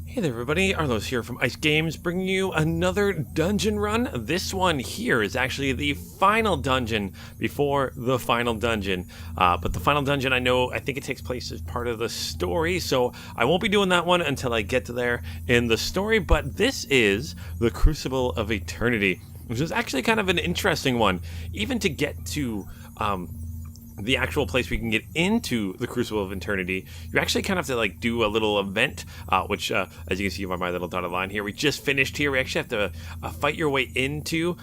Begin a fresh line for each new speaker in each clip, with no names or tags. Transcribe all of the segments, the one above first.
Hey there everybody, Arlos here from Ice Games, bringing you another dungeon run. This one here is actually the final dungeon before the final dungeon. But the final dungeon, I think it takes place as part of the story, so I won't be doing that one until I get to there in the story. But this is the Crucible of Eternity, which is actually kind of an interesting one. Even to get to the actual place we can get into the Crucible of Eternity, you actually kind of have to like do a little event, which as you can see by my little dotted line here, we just finished here. We actually have to fight your way into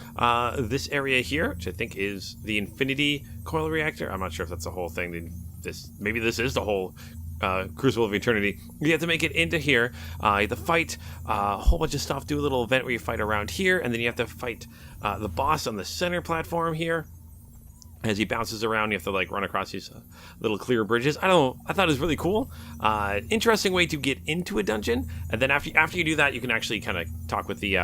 this area here, which I think is the Infinity Coil Reactor. I'm not sure if that's the whole thing. Maybe this is the whole Crucible of Eternity. You have to make it into here. You have to fight a whole bunch of stuff, do a little event where you fight around here, and then you have to fight the boss on the center platform here. As he bounces around, you have to like run across these little clear bridges. I thought it was really cool. Interesting way to get into a dungeon. And then after you do that, you can actually kind of talk with the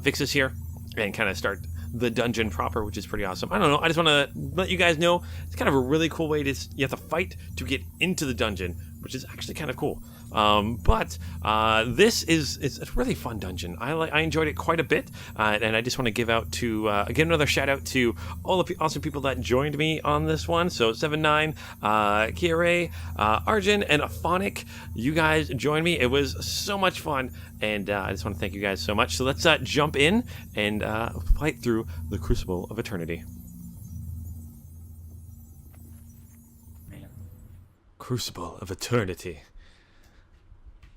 Vixes here and kind of start the dungeon proper, which is pretty awesome. I don't know. I just want to let you guys know it's kind of a really cool way to you have to fight to get into the dungeon, which is actually kind of cool. But this is a really fun dungeon. I enjoyed it quite a bit, and I just want to give out to again another shout out to all the awesome people that joined me on this one. So 79, Kiere, Arjun, and Aphonic, you guys joined me. It was so much fun, and I just want to thank you guys so much. So let's jump in and fight through the Crucible of Eternity. Crucible of Eternity.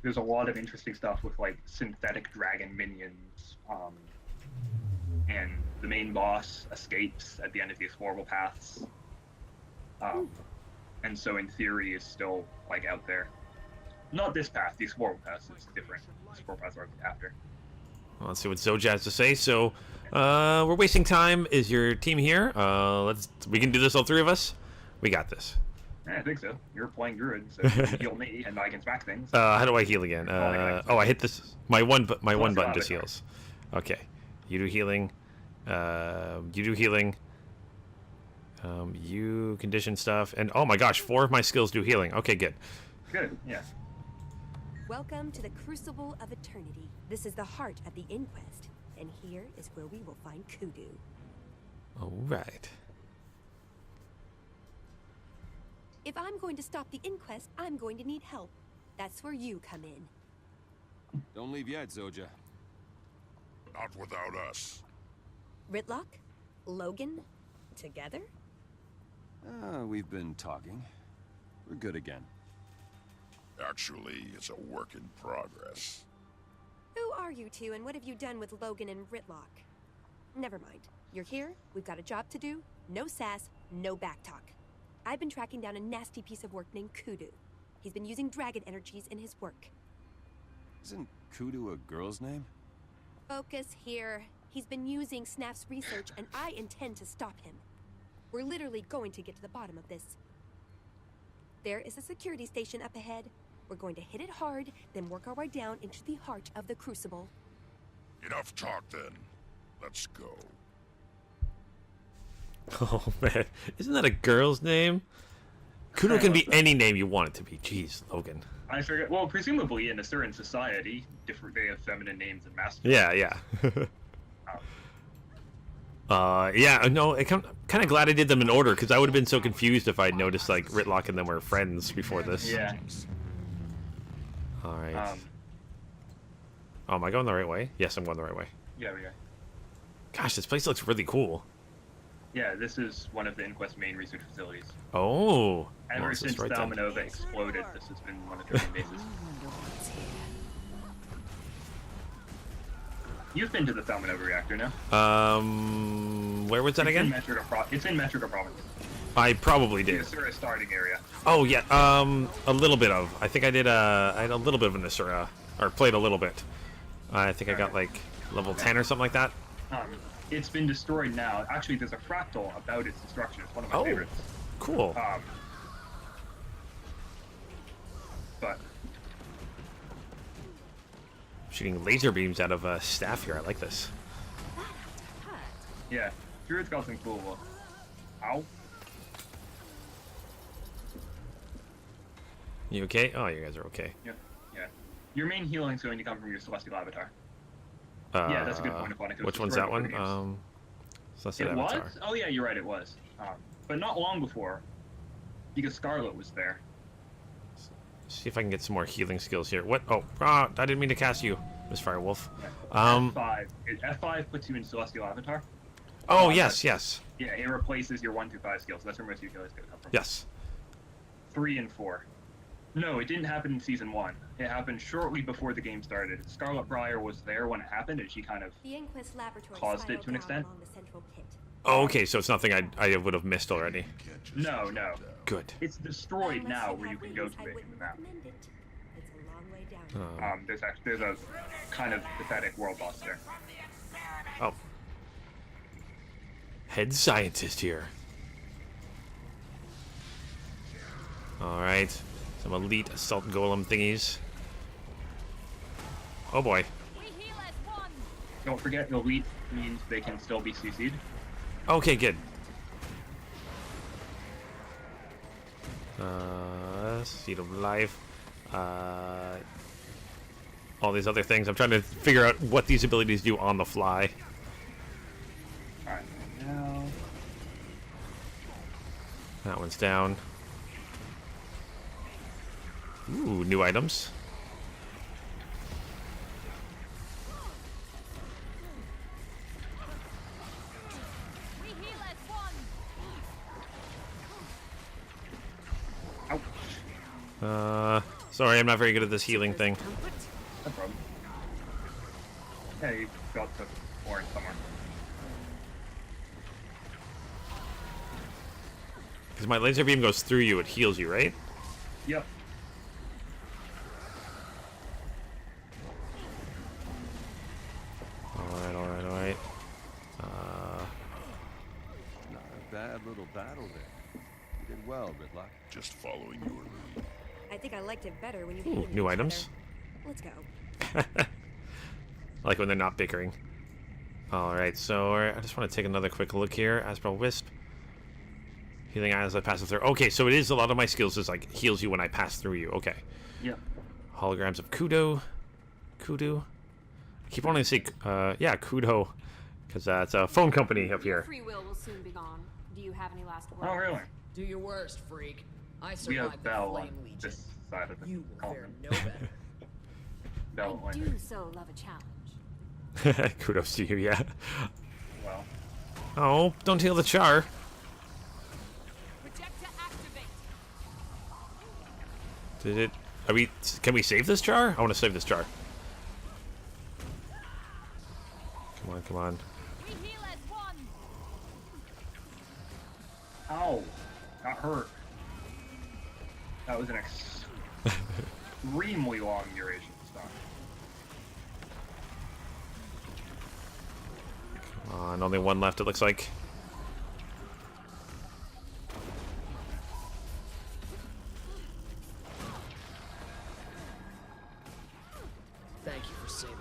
There's a lot of interesting stuff with like synthetic dragon minions, and the main boss escapes at the end of the explorable paths, and so in theory is still like out there. Not this path, the explorable path is different. The explorable paths are after.
Well, let's see what Zoja has to say. So we're wasting time. Is your team here? We can do this, all three of us. We got this.
Yeah, I think so. You're playing druid, so you can heal me, and I can smack things.
How do I heal again? I hit this. My one button just heals. Okay, you do healing. You do healing. You condition stuff, and oh my gosh, 4 of my skills do healing. Okay, good.
Good. Yeah.
Welcome to the Crucible of Eternity. This is the heart of the Inquest, and here is where we will find Kudu.
All right.
If I'm going to stop the Inquest, I'm going to need help. That's where you come in.
Don't leave yet, Zoja.
Not without us.
Ritlock? Logan? Together?
We've been talking. We're good again.
Actually, it's a work in progress.
Who are you two, and what have you done with Logan and Ritlock? Never mind. You're here, we've got a job to do. No sass, no backtalk. I've been tracking down a nasty piece of work named Kudu. He's been using dragon energies in his work.
Isn't Kudu a girl's name?
Focus here. He's been using Snap's research, and I intend to stop him. We're literally going to get to the bottom of this. There is a security station up ahead. We're going to hit it hard, then work our way down into the heart of the Crucible.
Enough talk then. Let's go.
Oh man, isn't that a girl's name? Kudu can be any name you want it to be. Jeez, Logan.
I forget. Well, presumably in a certain society, they have feminine names and masculine.
Yeah. Yeah. No, I'm kind of glad I did them in order because I would have been so confused if I'd noticed like Ritlock and them were friends before this.
Yeah.
All right. Oh, am I going the right way? Yes, I'm going the right way.
Yeah, we are.
Gosh, this place looks really cool.
Yeah, this is one of the Inquest main research facilities.
Oh.
Ever since Thalmanova exploded, this has been one of their main bases. You've been to the Thalmanova reactor, no?
Where was that again?
It's in Metrica Province.
I probably did.
The Asura starting area.
Oh yeah, a little bit of. I think I did. I had a little bit of an Asura, or played a little bit. I think I got like level 10 or something like that.
It's been destroyed now. Actually, there's a fractal about its destruction. It's one of my favorites.
Cool.
But
shooting laser beams out of staff here. I like this.
Yeah, Druid's got some cool look. Ow.
You okay? Oh, you guys are okay.
Yeah. Your main healing is going to come from your celestial avatar. Yeah, that's a good point of it.
Which one's that one? Celestial
It
Avatar.
was? Oh yeah, you're right, it was. But not long before, because Scarlet was there.
See if I can get some more healing skills here. What? Oh, I didn't mean to cast you, Miss Firewolf.
F5. F5 puts you in celestial avatar.
Oh, yes, yes.
Yeah, it replaces your 1 through 5 skills. That's where most of your healers come from.
Yes.
3 and 4. No, it didn't happen in season 1. It happened shortly before the game started. Scarlet Briar was there when it happened, and she kind of
The Inquest laboratory
caused it to an
spiraled
extent.
down along the central pit.
Oh, okay, so it's nothing I would have missed already.
Can't just
No,
take
no.
it down.
Good.
It's destroyed
Unless
now
you
where you
have
can go
wings,
to
I
it in
wouldn't
the map.
recommend it. It's a long way down.
There's a kind of pathetic world boss there.
Oh. Head scientist here. Alright. Some elite assault golem thingies. Oh boy.
Don't forget, elite means they can still be CC'd.
Okay, good. Seed of life. All these other things. I'm trying to figure out what these abilities do on the fly.
Alright, now...
That one's down. Ooh, new items.
Ouch.
Sorry, I'm not very good at this healing thing.
No problem. Hey, you got the orange somewhere.
Because my laser beam goes through you, it heals you, right?
Yep.
Alright, alright, alright.
Not a bad little battle there. You did well, Ridlock.
Just following your lead.
I think I liked it better when you
Ooh,
hated
new
each
items.
other. Let's go.
I like when they're not bickering. Alright, so I just want to take another quick look here. Aspral Wisp. Healing as I pass it through. Okay, so it is a lot of my skills is like heals you when I pass through you. Okay.
Yep.
Holograms of Kudu. Kudu. I keep wanting to say, yeah, Kudo. Because that's a phone company up here.
Free will soon be gone. Do you have any last words?
Oh, really?
Do your worst, freak. I
We
survived
have
the
Bell on
Flame Legion.
this side of the
You will fare
column.
no better.
Bell
I
on
do so love a challenge.
Kudos to you, yeah.
well.
Oh, don't heal the char.
Projector activate.
Did it... Are we... Can we save this char? I want to save this char. Come on, come on.
We heal as one.
Ow. Got hurt. That was an extremely long duration stun.
Come on, only one left, it looks like.
Thank you for saving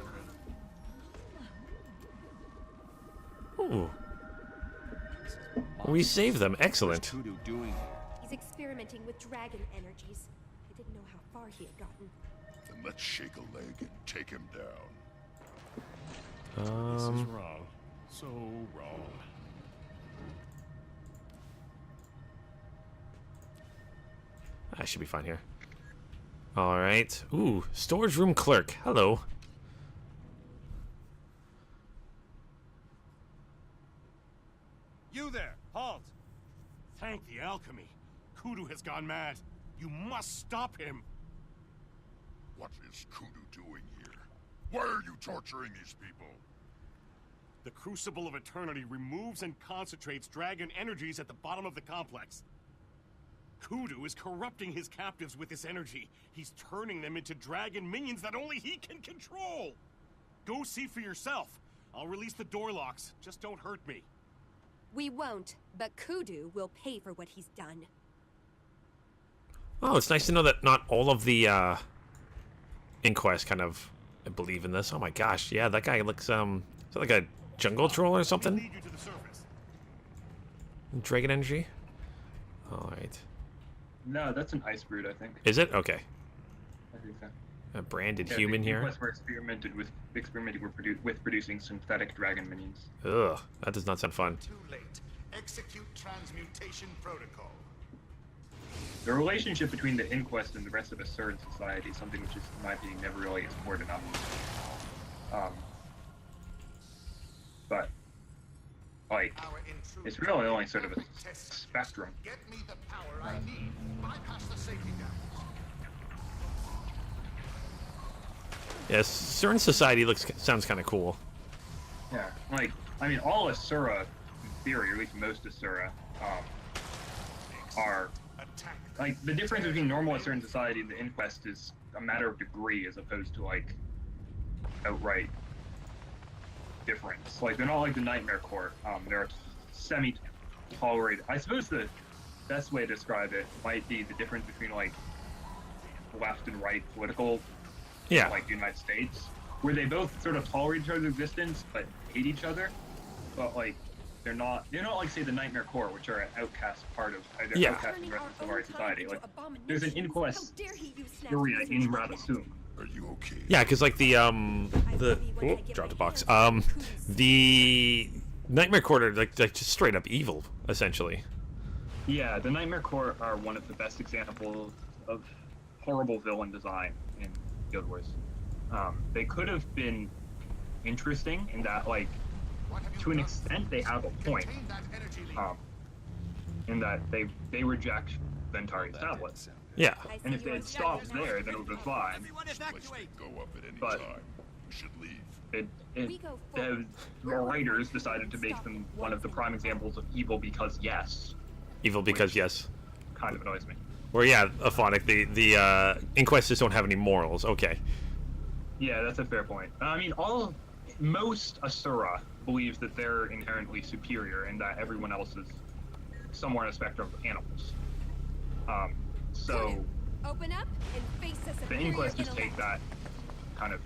me.
Ooh. We saved them. Excellent.
What's Kudu doing?
He's experimenting with dragon energies. I didn't know how far he had gotten.
Then let's shake a leg and take him down.
This is wrong. So wrong.
I should be fine here. Alright. Ooh, storage room clerk. Hello.
You there! Halt! Thank the alchemy. Kudu has gone mad. You must stop him.
What is Kudu doing here? Why are you torturing these people?
The Crucible of Eternity removes and concentrates dragon energies at the bottom of the complex. Kudu is corrupting his captives with this energy. He's turning them into dragon minions that only he can control. Go see for yourself. I'll release the door locks. Just don't hurt me.
We won't, but Kudu will pay for what he's done.
Oh, it's nice to know that not all of the Inquest kind of believe in this. Oh my gosh, yeah, that guy looks is that like a jungle troll or
Let me
something?
lead you to the surface.
Dragon energy. All right.
No, that's an ice brood, I think.
Is it? Okay.
I think so.
A branded
Yeah,
human
the
here.
Inquest were experimenting with producing synthetic dragon minions.
Ugh, that does not sound fun.
Too late. Execute transmutation protocol.
The relationship between the Inquest and the rest of Assuran society is something which is, in my opinion, never really explored enough. But like, it's really only sort of a spectrum.
Get me the power I need. Bypass the safety dams.
Yes, certain society sounds kind of cool.
Yeah, like, I mean, all Asura, in theory, or at least most Asura, are, like, the difference between normal Asuran society and the Inquest is a matter of degree as opposed to, like, outright difference. Like, they're not like the Nightmare Court. They're semi-tolerated. I suppose the best way to describe it might be the difference between, like, left and right political,
Yeah.
like the United States, where they both sort of tolerate each other's existence but hate each other. But like, they're not like, say, the Nightmare Court, which are an outcast part of
Yeah.
outcast in the rest of our society. Like, there's an Inquest area in Radasum.
Are you okay?
Yeah, because like the dropped a box. The Nightmare Court are like just straight up evil, essentially.
Yeah, the Nightmare Court are one of the best examples of horrible villain design in Guild Wars. They could have been interesting in that, like, to an extent, they have a point. In that they reject Ventari's tablets.
Yeah.
And if they had stopped there, then it would have been fine.
This place can go up at any
But-
time. We should leave.
The writers decided to make them one of the prime examples of evil because yes.
Evil because yes.
Kind of annoys me.
Or yeah, Aphonic, the Inquestors don't have any morals. Okay.
Yeah, that's a fair point. I mean, most Asura believes that they're inherently superior and that everyone else is somewhere in a spectrum of animals. So
Open up and face this
the
superior
Inquestors take
intellect.
that kind of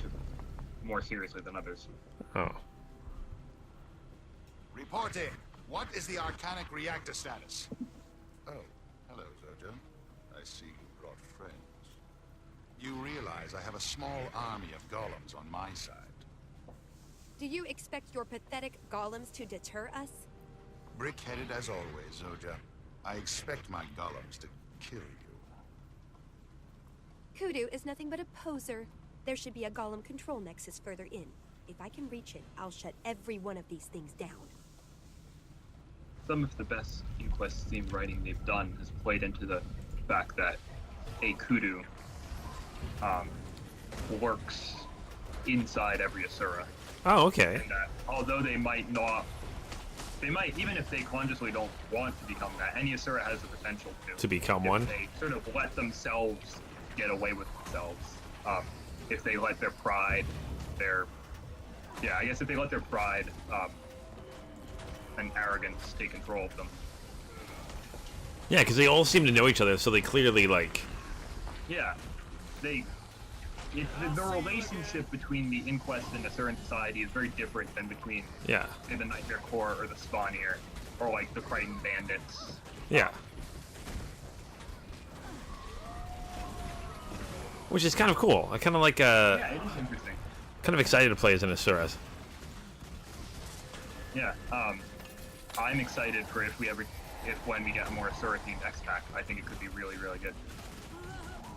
more seriously than others.
Oh.
Reporting. What is the Arcanic reactor status? Oh, hello, Zoja. I see you brought friends. You realize I have a small army of golems on my side.
Do you expect your pathetic golems to deter us?
Brick-headed as always, Zoja. I expect my golems to kill you.
Kudu is nothing but a poser. There should be a golem control nexus further in. If I can reach it, I'll shut every one of these things down.
Some of the best Inquest themed writing they've done has played into the fact that a Kudu lurks inside every Asura.
Oh, okay.
And that although they might, even if they consciously don't want to become that, any Asura has the potential
To become
if
one.
they sort of let themselves get away with themselves. If they let their pride, if they let their pride and arrogance take control of them.
Yeah, because they all seem to know each other, so they clearly like.
Yeah, the relationship between the Inquest and Asuran society is very different than between,
Yeah.
say, the Nightmare Corps or the Spawnier, or like the Crichton Bandits.
Yeah. Which is kind of cool. I kind of like.
Yeah, it is interesting.
Kind of excited to play as an Asura.
Yeah, I'm excited for when we get a more Asura themed X-Pack. I think it could be really, really good.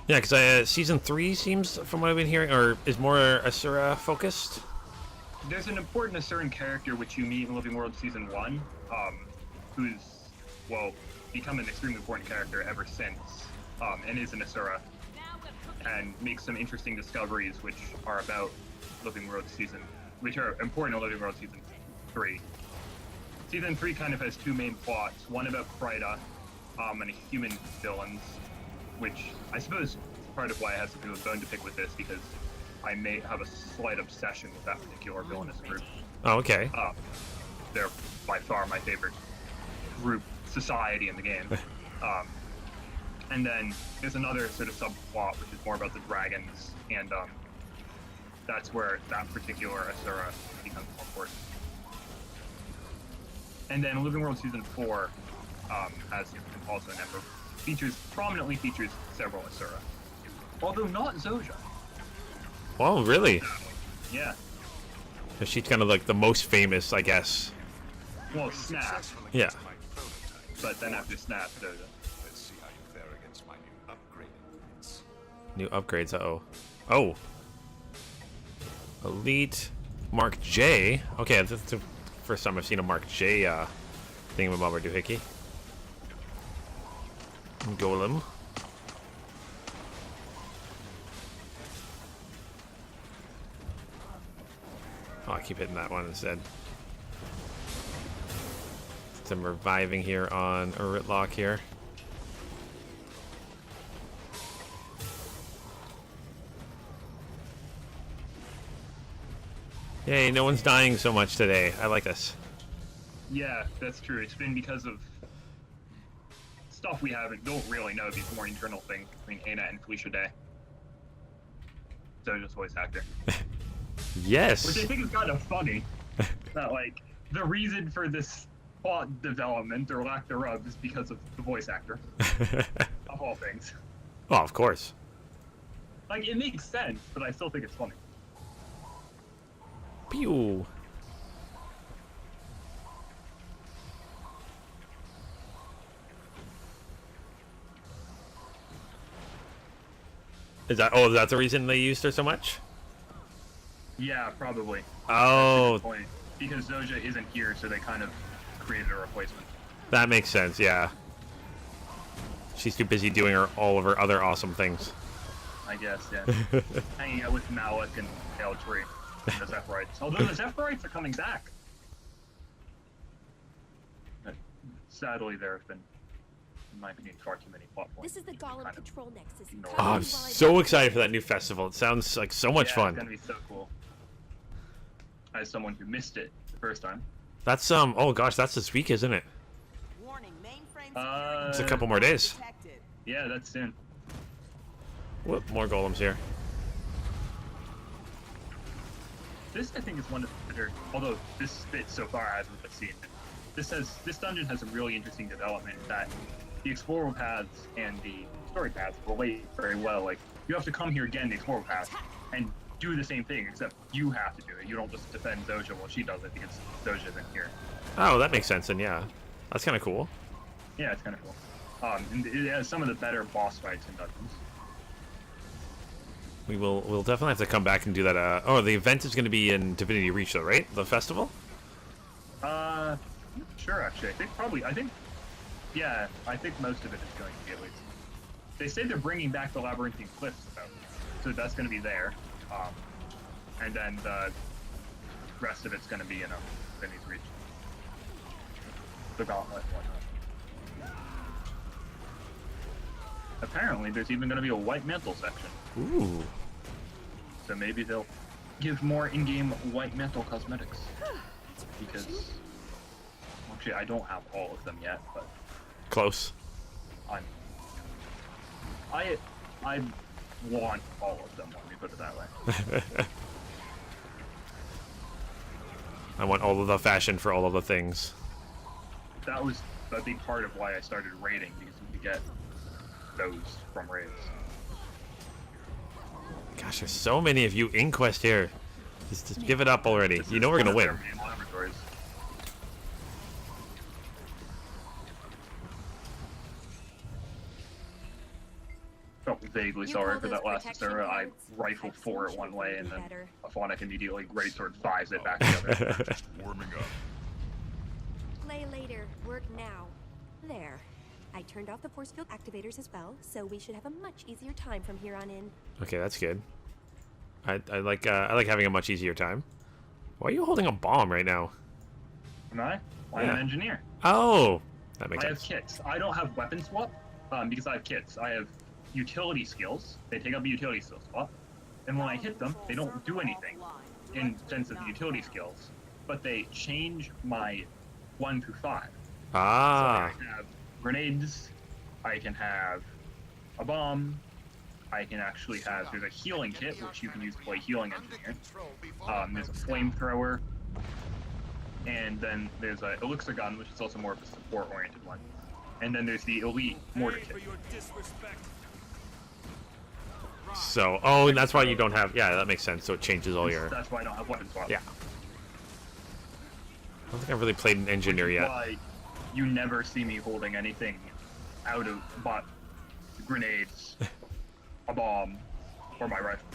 Yeah, because season 3 seems, from what I've been hearing, or is more Asura focused.
There's an important Asuran character which you meet in Living World Season 1, who's, well, become an extremely important character ever since, and is an Asura, and makes some interesting discoveries which are about Living World Season, which are important in Living World Season 3. Season 3 kind of has two main plots, one about Kryta, and human villains, which I suppose part of why I have something of a bone to pick with this, because I may have a slight obsession with that particular villainous group.
Oh, okay.
They're by far my favorite group society in the game. And then there's another sort of subplot which is more about the dragons, and that's where that particular Asura becomes more important. And then Living World Season 4, as also an ember, prominently features several Asura. Although not Zoja.
Oh, really?
Yeah.
So she's kind of like the most famous, I guess.
Well, Snap,
Yeah.
My prototype.
but then after Snap, Doja.
Let's see how you fare against my new upgraded units.
New upgrades. Uh-oh. Oh. Elite Mark J. Okay, that's the first time I've seen a Mark J thingamabobber doohickey. Golem. Oh, I keep hitting that one instead. Some reviving here on Ritlock here. Yay, no one's dying so much today. I like this.
Yeah, that's true. It's been because of stuff we don't really know. These more internal things between Ana and Felicia Day. Doja's voice actor.
Yes.
Which I think is kind of funny. That, like, the reason for this plot development, or lack thereof, is because of the voice actor. Of all things.
Oh, of course.
Like, it makes sense, but I still think it's funny.
Pew. Is that the reason they used her so much?
Yeah, probably.
Oh,
That's a good point. Because Doja isn't here, so they kind of created a replacement.
that makes sense, yeah. She's too busy doing all of her other awesome things.
I guess, yeah. Hanging out with Malik and Tail Tree. And the Zephyrites. Although the Zephyrites are coming back. But sadly, there have been, in my opinion, far too many plot points.
This is the Golem
Kind of
Control Nexus.
ignore.
Oh, I'm so excited for that new festival. It sounds like so much
Yeah,
fun.
It's gonna be so cool. As someone who missed it the first time.
That's oh gosh, that's this week, isn't it?
Warning, mainframe
It's a couple more days.
detected.
Yeah, that's soon.
Whoop, more golems here.
This, I think, is one of the better. Although this bit so far I haven't seen. This dungeon has a really interesting development that the explorer paths and the story paths relate very well. Like, you have to come here again, the explorer path, and do the same thing, except you have to do it. You don't just defend Doja while she does it because Doja isn't here.
Oh, that makes sense, and yeah. That's kind of cool.
Yeah, it's kind of cool. And it has some of the better boss fights in dungeons.
We'll definitely have to come back and do that. Oh, the event is going to be in Divinity Reach, though, right? The festival?
Sure, actually. Yeah, I think most of it is going to be, at least. They say they're bringing back the Labyrinthine Cliffs, though. So that's going to be there. And then the rest of it's going to be in Divinity Reach. The Gauntlet and whatnot. Apparently, there's even going to be a White Mantle section.
Ooh.
So maybe they'll give more in-game White Mantle cosmetics. Because... Actually, I don't have all of them yet, but...
Close.
I want all of them, let me put it that way.
I want all of the fashion for all of the things.
That was a big part of why I started raiding, because you could get those from raids.
Gosh, there's so many of you in Quest here. Just give it up already. You know we're gonna win. Felt vaguely
You
sorry
call
for
those
that last
protection
Sarah. I
guards?
rifled
I've
for it
seen
one
shit
way,
would
and
be
then
better.
Afonic immediately greatsword fives it back together.
Warming up.
Play later, work now. There. I turned off the force field activators as well, so we should have a much easier time from here on in.
Okay, that's good. I like having a much easier time. Why are you holding a bomb right now?
Am I? I'm
Yeah.
an engineer.
Oh, that makes
I have
sense.
kits. I don't have weapon swap, because I have kits. I have utility skills. They take up a utility skill spot. And when I hit them, they don't do anything in sense of the utility skills, but they change my 1 through 5.
Ah,
So I have grenades, I can have a bomb, I can actually have, there's a healing kit, which you can use to play healing engineer. There's a flamethrower, and then there's a elixir gun, which is also more of a support-oriented one. And then there's the elite mortar kit.
So, oh, and that's why you don't have. Yeah, that makes sense. So it changes all your.
That's why I don't have weapon swap.
Yeah. I don't think I've really played an engineer yet.
Why you never see me holding anything out of but grenades, a bomb, or my rifle.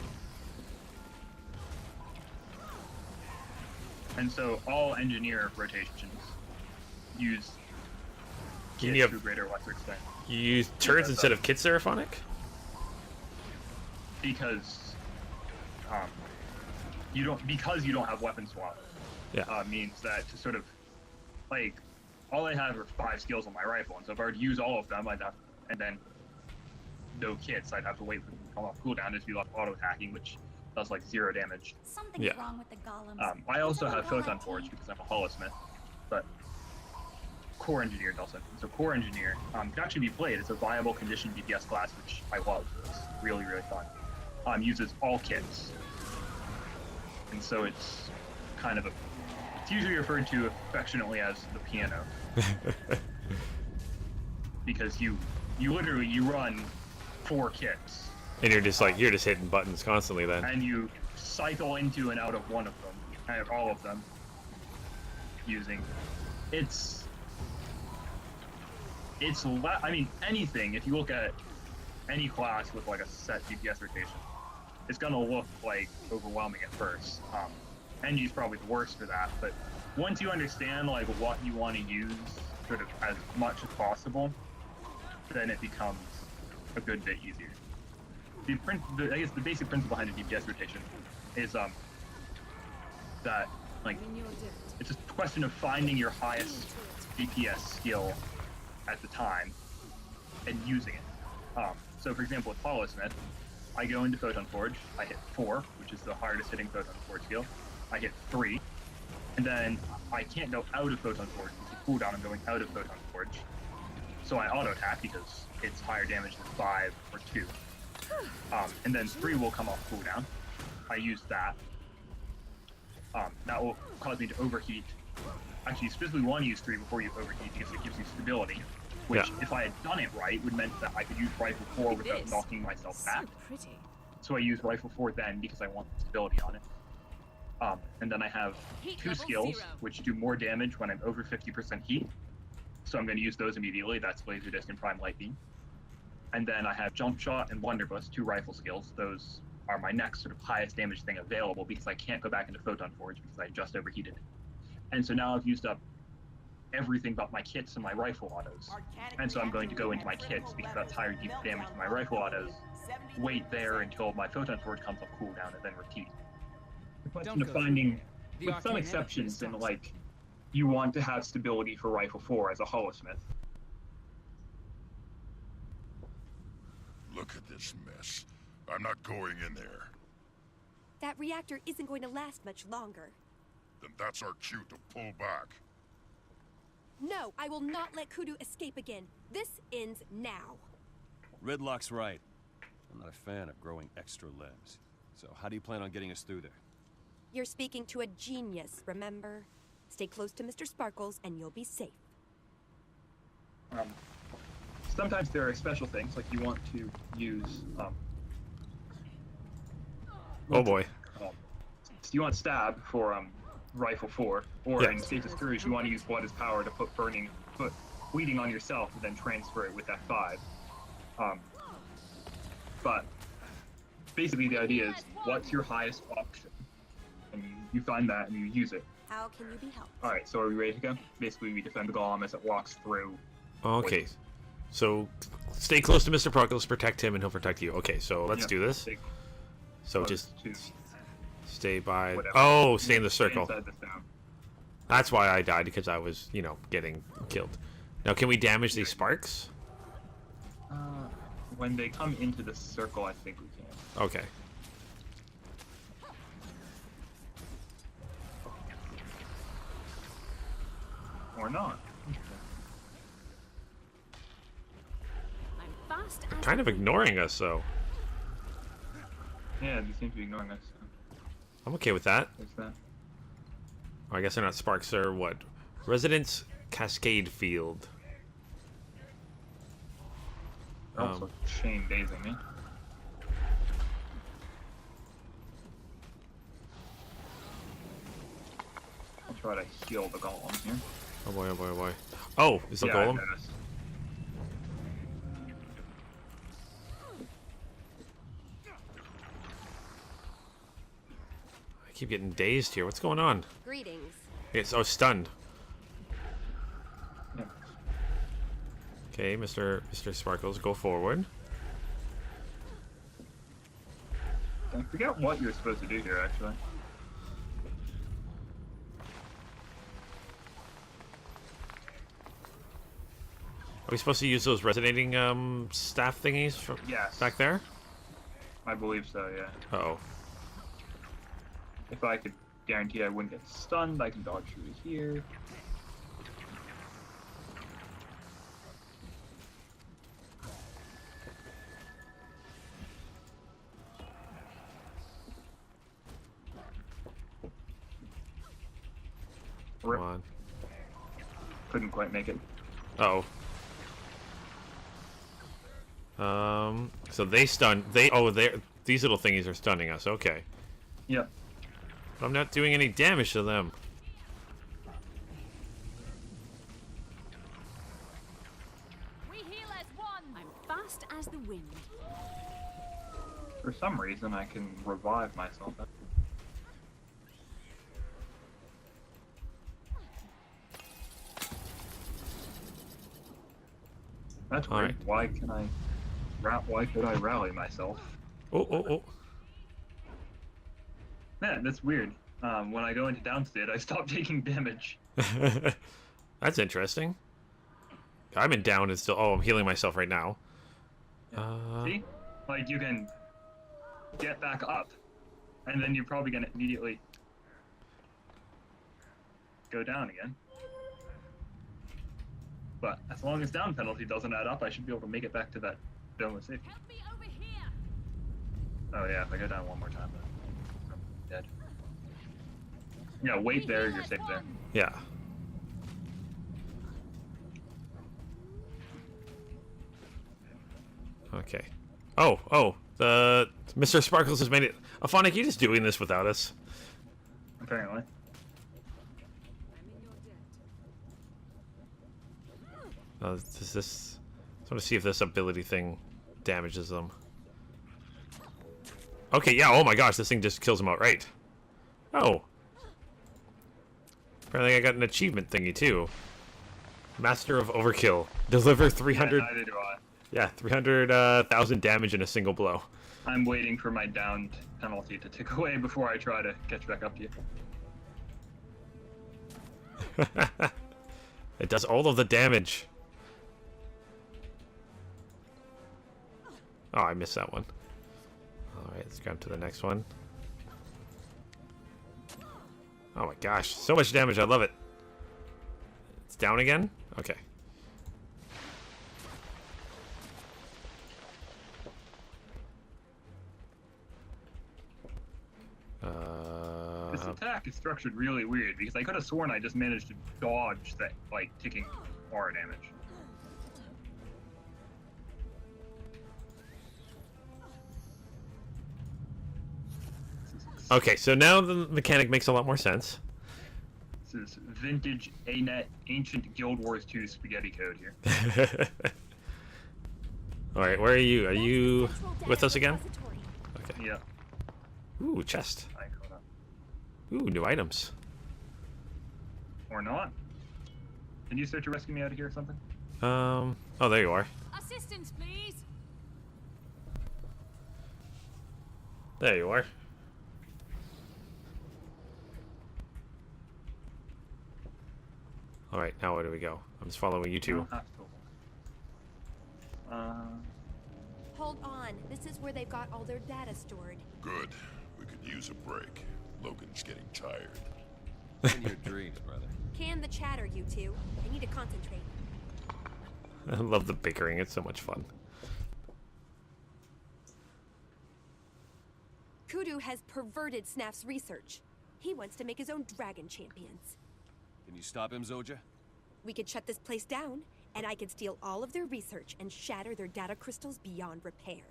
And so all engineer rotations use kits
You have-
to a greater or lesser extent.
You use turrets instead of kit Seraphonic?
Because you don't have weapon swap.
Yeah.
Means that to sort of like all I have are 5 skills on my rifle, and so if I were to use all of them, I'd have, and then no kits, I'd have to wait for them to come off cooldown to do auto attacking, which does like 0 damage.
Something's
Yeah.
wrong with the golems.
I also have Photon Forge because I'm a holosmith, but Core Engineer doesn't. So Core Engineer can actually be played as a viable condition DPS class, which I love. It's really, really fun. Uses all kits. And so it's kind of it's usually referred to affectionately as the piano. Because you literally run 4 kits.
And you're just hitting buttons constantly then.
And you cycle into and out of one of them, and all of them, using I mean, anything, if you look at any class with like a set DPS rotation, it's gonna look like overwhelming at first. NG's probably the worst for that, but once you understand like what you want to use sort of as much as possible, then it becomes a good bit easier. I guess the basic principle behind a DPS rotation is that like it's just a question of finding your highest DPS skill at the time and using it. So for example, with Holosmith, I go into Photon Forge, I hit 4, which is the hardest hitting Photon Forge skill. I hit 3, and then I can't go out of Photon Forge because the cooldown I'm going out of Photon Forge. So I auto attack because it's higher damage than 5 or 2. And then 3 will come off cooldown. I use that. That will cause me to overheat. Actually, you specifically want to use 3 before you overheat because it gives you stability. Which,
Yeah.
if I had done it right, would meant that I could use Rifle 4 without knocking myself back.
Pretty.
So I use Rifle 4 then because I want stability on it. And then I have
Heat
2
level
skills
0.
which do more damage when I'm over 50% heat. So I'm going to use those immediately. That's Laser Disc and Prime Light Beam. And then I have Jump Shot and Blunderbuss, 2 rifle skills. Those are my next sort of highest damage thing available because I can't go back into Photon Forge because I just overheated. And so now I've used up everything but my kits and my rifle autos. And so I'm going to go into my kits because that's higher damage than my rifle autos. Wait there until my Photon Forge comes off cooldown and then repeat. The question of finding, with some exceptions, and like you want to have stability for Rifle 4 as a Holosmith.
Look at this mess. I'm not going in there.
That reactor isn't going to last much longer.
Then that's our cue to pull back.
No, I will not let Kudu escape again. This ends now.
Ridlock's right. I'm not a fan of growing extra limbs. So how do you plan on getting us through there?
You're speaking to a genius, remember? Stay close to Mr. Sparkles and you'll be safe.
Sometimes there are special things, like you want to use,
Oh boy.
you want Stab for Rifle 4, or
Yeah.
in State of Scourge, you want to use Blood as Power to put bleeding on yourself and then transfer it with that 5. But basically the idea is, what's your highest option? And you find that and you use it.
How can you be helped?
Alright, so are we ready to go? Basically we defend the Golem as it walks through.
Okay.
poisons.
So stay close to Mr. Sparkles, protect him, and he'll protect you. Okay, so let's
Yeah,
do this.
stay
So
close
just
to
stay by.
whatever.
Oh, stay in the
Stay
circle.
inside this town.
That's why I died, because I was, getting killed. Now, can we damage these sparks?
When they come into the circle, I think we can.
Okay.
Or not.
I'm fast as
Kind of ignoring us, though.
Yeah, they seem to be ignoring us.
I'm okay with that.
There's that.
Oh, I guess they're not sparks, they're what? Residence Cascade Field.
Also, chain dazing me. try to heal the golem here.
Oh boy, oh boy, oh boy. Oh, is the
Yeah,
golem?
I noticed.
I keep getting dazed here. What's going on?
Greetings.
It's stunned.
Yeah.
Okay, Mr. Sparkles, go forward.
I forget what you're supposed to do here, actually.
Are we supposed to use those resonating staff thingies from
Yes.
back there?
I believe so, yeah.
Uh-oh.
If I could guarantee I wouldn't get stunned, I can dodge through here.
Come on.
Couldn't quite make it.
Uh-oh. So they stun. These little thingies are stunning us. Okay.
Yep.
But I'm not doing any damage to them.
We heal as one. I'm fast as the wind.
For some reason, I can revive myself. That's
All
weird.
right.
Why can I? Why could I rally myself?
Oh.
Man, that's weird. When I go into downstate, I stop taking damage.
That's interesting. I'm in down and still. Oh, I'm healing myself right now.
See? Like, you can get back up, and then you're probably gonna immediately go down again. But as long as down penalty doesn't add up, I should be able to make it back to that dome of safety.
Help me over here.
Oh yeah, if I go down one more time, then I'm dead. Yeah, wait there, you're safe there.
Yeah. Okay. Oh, the Mr. Sparkles has made it. Aphonic, you just doing this without us?
Apparently.
Does this? I want to see if this ability thing damages them. Okay, yeah. Oh my gosh, this thing just kills them outright. Oh. Apparently, I got an achievement thingy too. Master of Overkill. Deliver 300.
Yeah, neither do I.
Yeah, 300,000 damage in a single blow.
I'm waiting for my downed penalty to tick away before I try to catch back up to you.
It does all of the damage. Oh, I missed that one. Alright, let's grab to the next one. Oh my gosh, so much damage, I love it. It's down again? Okay.
This attack is structured really weird because I could have sworn I just managed to dodge that, like, ticking aura damage.
Okay, so now the mechanic makes a lot more sense.
This is vintage ANET Ancient Guild Wars 2 spaghetti code here.
Alright, where are you? Are you with us again? Okay.
Yeah.
Ooh, chest.
I caught up.
Ooh, new items.
Or not. Can you start to rescue me out of here or something?
Oh, there you are.
Assistance, please.
There you are. Alright, now where do we go? I'm just following you two.
Hold on. This is where they've got all their data stored.
Good. We could use a break. Logan's getting tired.
In your dreams, brother.
Can the chatter, you two. I need to concentrate.
I love the bickering, it's so much fun.
Kudu has perverted Snaf's research. He wants to make his own dragon champions.
Can you stop him, Zoja?
We could shut this place down, and I could steal all of their research and shatter their data crystals beyond repair.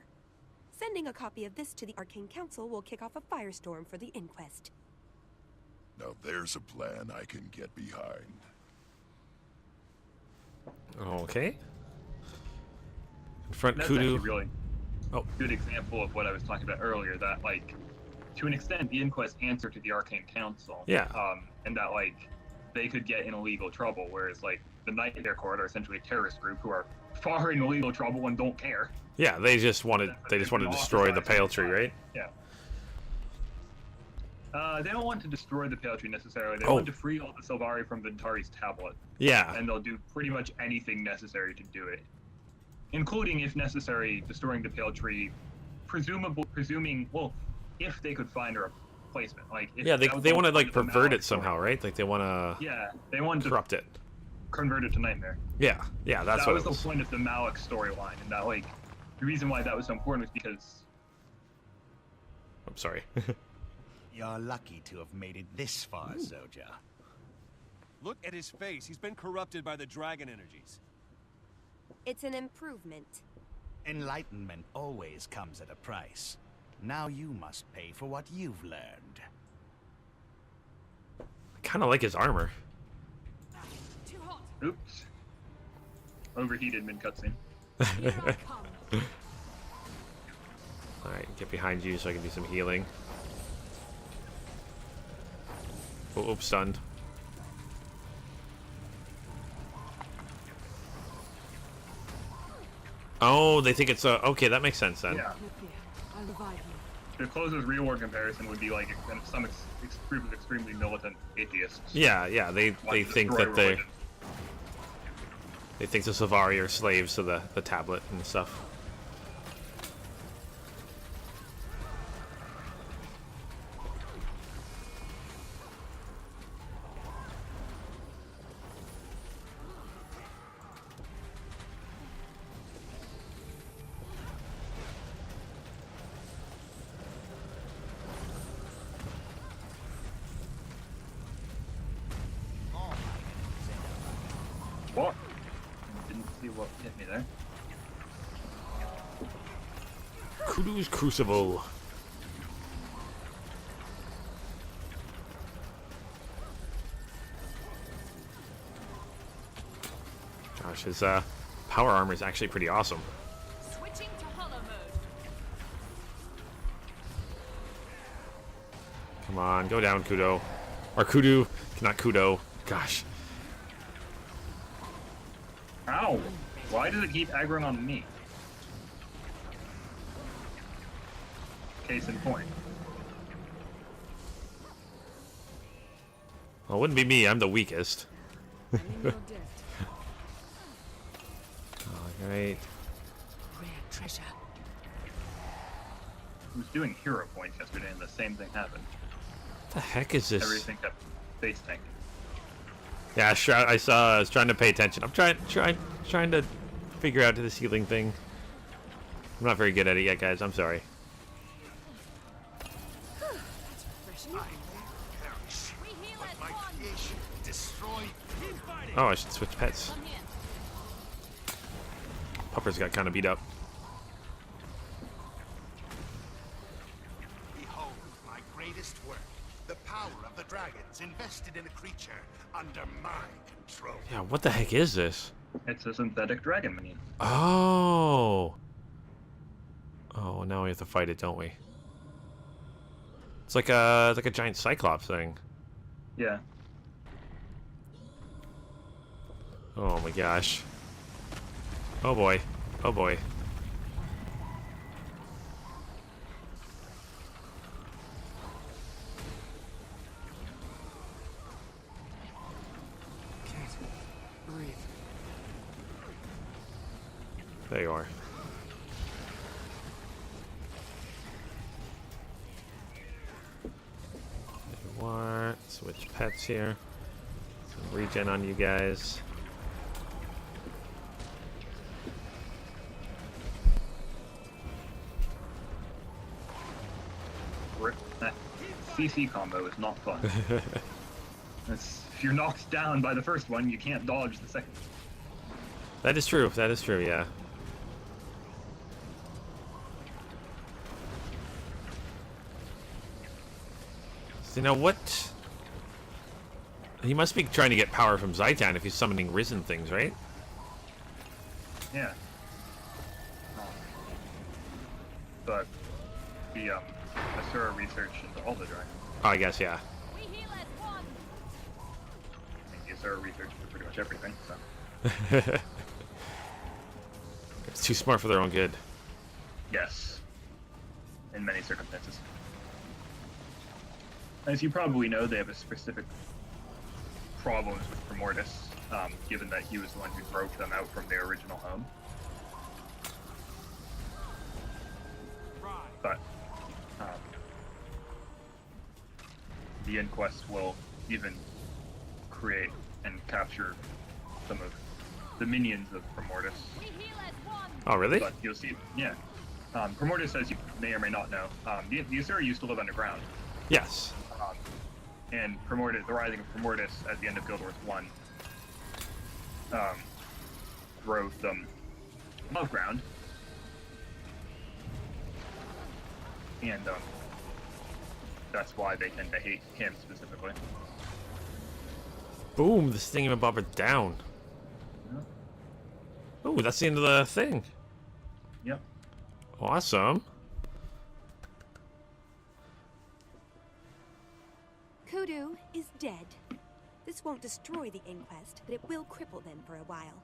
Sending a copy of this to the Arcane Council will kick off a firestorm for the inquest.
Now there's a plan I can get behind.
Okay. In front,
That's
Kudu.
actually really
Oh.
good example of what I was talking about earlier. That like, to an extent, the Inquest answer to the Arcane Council.
Yeah.
And that like, they could get in illegal trouble, whereas like the Nightmare Court are essentially a terrorist group who are far in illegal trouble and don't care.
Yeah, they just wanted to destroy the Pale Tree, right?
Yeah. They don't want to destroy the Pale Tree necessarily. They
Oh.
want to free all the Sylvari from Ventari's tablet,
Yeah.
and they'll do pretty much anything necessary to do it, including, if necessary, destroying the Pale Tree. Presuming, well, if they could find a replacement, like if
Yeah,
that was
they
the
want to
point
like
of the
pervert
Malik
it somehow,
story.
right? Like they want to
Yeah, they want to
corrupt it.
convert it to Nightmare.
Yeah, yeah, that's
that
what
was
it was.
the point of the Malik storyline, and that like the reason why that was so important was because
I'm sorry.
You're lucky to have made it this far, Zoja.
Look at his face. He's been corrupted by the dragon energies.
It's an improvement.
Enlightenment always comes at a price. Now you must pay for what you've learned.
I kind of like his armor.
Too hot.
oops, overheated mid cutscene.
Here I come.
All right, get behind you so I can do some healing. Oh, oops, stunned. Oh, they think it's a... Okay, that makes sense then.
Yeah.
No fear. I'll revive you.
The closest real world comparison would be like some group of extremely militant atheists.
Yeah, yeah, they
wanting to
think
destroy
that
religion.
they think the Sylvari are slaves to the tablet and stuff.
What? Didn't see what hit me there.
Kudu's Crucible. Gosh, his power armor is actually pretty awesome.
Switching to hollow mode.
Come on, go down, Kudo. Or Kudu, not Kudo. Gosh.
Ow! Why does it keep aggroing on me? Case in point.
Well, it wouldn't be me, I'm the weakest.
I'm in your debt.
Alright.
Rare treasure.
I was doing hero points yesterday and the same thing happened.
What the heck is this?
Everything kept face tanking.
Yeah, sure, I saw. I was trying to pay attention. I'm trying to figure out this healing thing. I'm not very good at it yet, guys. I'm sorry.
Refreshing. We heal as
My
one.
creation destroyed.
Oh, I should switch pets.
Come here.
Pupper's got kind of beat up.
Behold my greatest work. The power of the dragons invested in a creature under my control.
Yeah, what the heck is this?
It's a synthetic dragon minion.
Oh. Oh, now we have to fight it, don't we? It's like a giant cyclops thing.
Yeah.
Oh my gosh. Oh boy. Oh boy.
Breathe.
There you are. There you are. Switch pets here. Some regen on you guys.
That CC combo is not fun. If you're knocked down by the first one, you can't dodge the second.
That is true. That is true, yeah. So now what He must be trying to get power from Zaitan if he's summoning risen things, right?
Yeah. But the Asura research into all the dragons.
Oh, I guess, yeah.
We heal as one.
I think the Asura research into pretty much everything, so.
It's too smart for their own good.
Yes. In many circumstances. As you probably know, they have a specific problems with Primordus, given that he was the one who drove them out from their original home. But the Inquest will even create and capture some of the minions of Primordus.
We heal as one.
Oh, really?
But you'll see, yeah. Primordus, as you may or may not know, the Asura used to live underground.
Yes.
And Primordus, the rising of Primordus at the end of Guild Wars 1 drove them above ground. And that's why they tend to hate him specifically.
Boom, this thingamabobber down. Oh, that's the end of the thing.
Yep.
Awesome.
Kudu is dead. This won't destroy the Inquest, but it will cripple them for a while.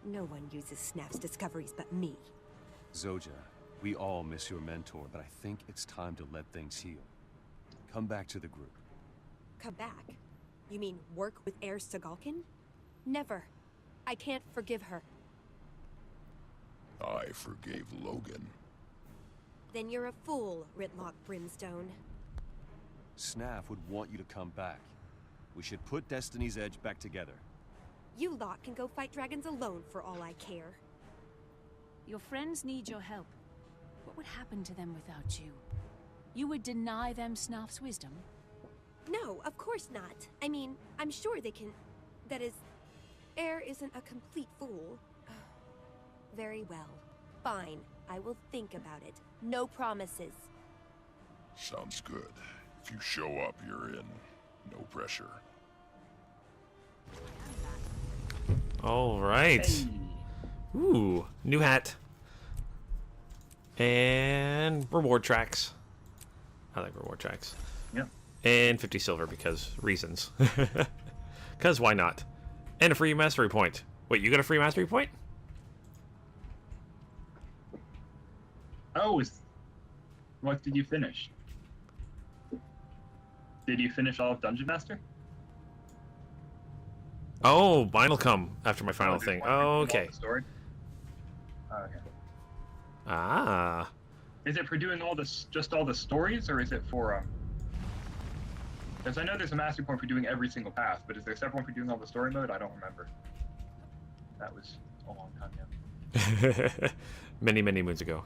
No one uses Snap's discoveries but me.
Zoja, we all miss your mentor, but I think it's time to let things heal. Come back to the group.
Come back? You mean work with Heir Sagalkin? Never. I can't forgive her.
I forgave Logan.
Then you're a fool, Ritlock Brimstone.
Snaf would want you to come back. We should put Destiny's Edge back together.
You lot can go fight dragons alone for all I care.
Your friends need your help. What would happen to them without you? You would deny them Snaf's wisdom?
No, of course not. I mean, I'm sure they can... That is... Heir isn't a complete fool. Very well. Fine. I will think about it. No promises.
Sounds good. If you show up, you're in. No pressure.
All right.
Hey.
Ooh, new hat. And reward tracks. I like reward tracks.
Yep.
And 50 silver because reasons. Because why not? And a free mastery point. Wait, you got a free mastery point?
Oh, what did you finish? Did you finish all of Dungeon Master?
Oh, mine'll come after my final
there's
thing.
one
Oh,
for doing all
okay.
the story? Okay.
Ah.
Is it for doing just all the stories, or is it for because I know there's a mastery point for doing every single path, but is there a separate one for doing all the story mode? I don't remember. That was a long time ago.
Many, many moons ago.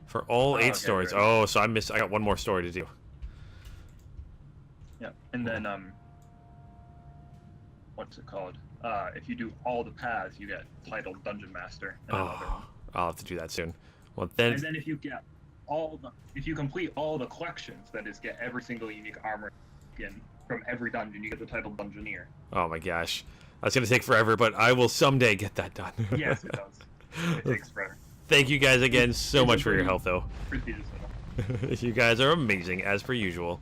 For all 8
okay,
stories.
great.
Oh, so I got one more story to do.
Yeah, and then what's it called? If you do all the paths, you get titled Dungeon Master. And another one.
Oh, I'll have to do that soon. Well, then...
And then if you get if you complete all the collections, that is, get every single unique armor skin from every dungeon, you get the title Dungeoneer.
Oh my gosh. That's going to take forever, but I will someday get that done.
Yes, it does. It takes forever.
Thank you guys again so much for your help, though.
Prestigious enough.
You guys are amazing, as per usual.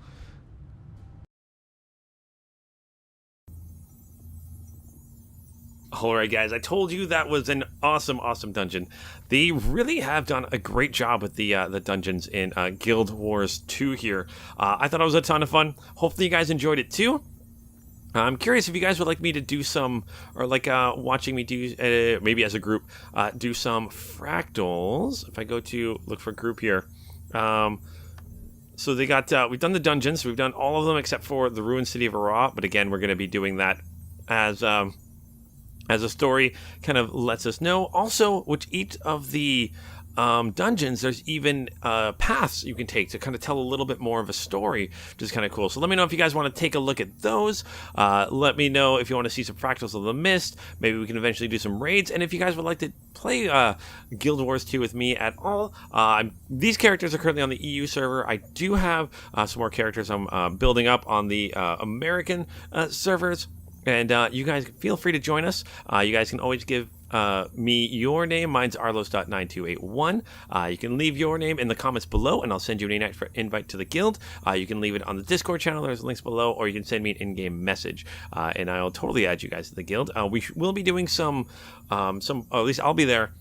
Alright guys, I told you that was an awesome, awesome dungeon. They really have done a great job with the dungeons in Guild Wars 2 here. I thought it was a ton of fun. Hopefully you guys enjoyed it too. I'm curious if you guys would like me to do some, or like watching me do, maybe as a group, do some fractals. If I go to look for group here. So they got, we've done the dungeons, we've done all of them except for the ruined city of Ara, but again, we're going to be doing that as a story kind of lets us know. Also, which each of the dungeons, there's even paths you can take to kind of tell a little bit more of a story, which is kind of cool. So let me know if you guys want to take a look at those. Let me know if you want to see some Fractals of the Mist. Maybe we can eventually do some raids. And if you guys would like to play Guild Wars 2 with me at all, these characters are currently on the EU server. I do have some more characters I'm building up on the American servers. And you guys feel free to join us. You guys can always give me your name. Mine's arlos.9281. You can leave your name in the comments below, and I'll send you an invite to the guild. You can leave it on the Discord channel. There's links below, or you can send me an in-game message, and I'll totally add you guys to the guild. We will be doing some, or at least I'll be there.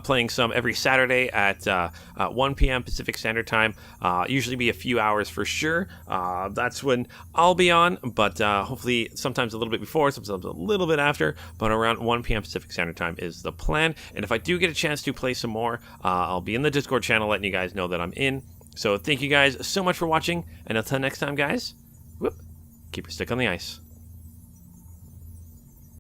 Playing some every Saturday at 1 p.m. Pacific Standard Time. Usually be a few hours for sure. That's when I'll be on, but hopefully sometimes a little bit before, sometimes a little bit after, but around 1 p.m. Pacific Standard Time is the plan. And if I do get a chance to play some more, I'll be in the Discord channel letting you guys know that I'm in. So thank you guys so much for watching, and until next time, guys, keep your stick on the ice.